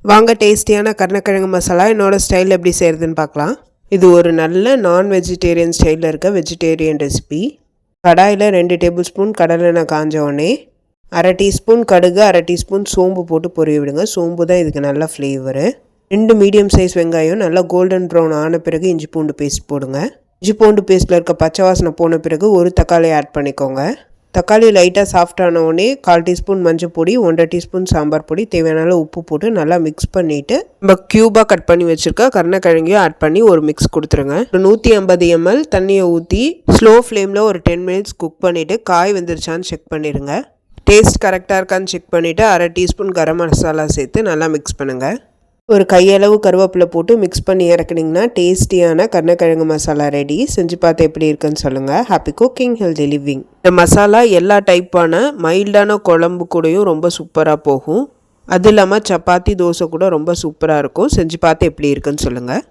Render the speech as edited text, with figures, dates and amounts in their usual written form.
வாங்க டேஸ்டியான கருணக்கிழங்கு மசாலா என்னோட ஸ்டைலில் எப்படி செய்கிறதுன்னு பார்க்கலாம். இது ஒரு நல்ல நான் வெஜிடேரியன் ஸ்டைலில் இருக்க வெஜிடேரியன் ரெசிபி. கடாயில் 2 டேபிள் ஸ்பூன் கடலெண்ணெய் காஞ்ச உடனே 1/2 டீஸ்பூன் கடுகு 1/2 டீஸ்பூன் சோம்பு போட்டு பொரிய விடுங்க. சோம்பு தான் இதுக்கு நல்ல ஃப்ளேவரு. 2 மீடியம் சைஸ் வெங்காயம் நல்லா கோல்டன் ப்ரௌன் ஆன பிறகு இஞ்சி பூண்டு பேஸ்ட் போடுங்க. இஞ்சி பூண்டு பேஸ்ட்டில் இருக்க பச்சை வாசனை போன பிறகு ஒரு தக்காளி ஆட் பண்ணிக்கோங்க. தக்காளி லைட்டாக சாஃப்ட் ஆன உடனே 1/4 டீஸ்பூன் மஞ்சள் பொடி 1/2 டீஸ்பூன் சாம்பார் பொடி தேவையான உப்பு போட்டு நல்லா மிக்ஸ் பண்ணிவிட்டு நம்ம க்யூபாக கட் பண்ணி வச்சுருக்க கருணக்கிழங்கையும் ஆட் பண்ணி ஒரு மிக்ஸ் கொடுத்துருங்க. ஒரு 150 ml தண்ணியை ஊற்றி ஸ்லோ ஃப்ளேமில் ஒரு 10 மினிட்ஸ் குக் பண்ணிவிட்டு காய் வெந்துருச்சான்னு செக் பண்ணிடுங்க. டேஸ்ட் கரெக்டாக இருக்கான்னு செக் பண்ணிவிட்டு 1/2 டீஸ்பூன் கரம் மசாலா சேர்த்து நல்லா மிக்ஸ் பண்ணுங்கள். ஒரு கையளவு கருவேப்பிலை போட்டு மிக்ஸ் பண்ணி இறக்குனிங்கன்னா டேஸ்டியான கருணக்கிழங்கு மசாலா ரெடி. செஞ்சு பார்த்து எப்படி இருக்குன்னு சொல்லுங்கள். Happy cooking, healthy living. இந்த மசாலா எல்லா டைப்பான மைல்டான குழம்பு கூடயும் ரொம்ப சூப்பராக போகும். அது இல்லாமல் சப்பாத்தி தோசை கூட ரொம்ப சூப்பராக இருக்கும். செஞ்சு பார்த்து எப்படி இருக்குன்னு சொல்லுங்கள்.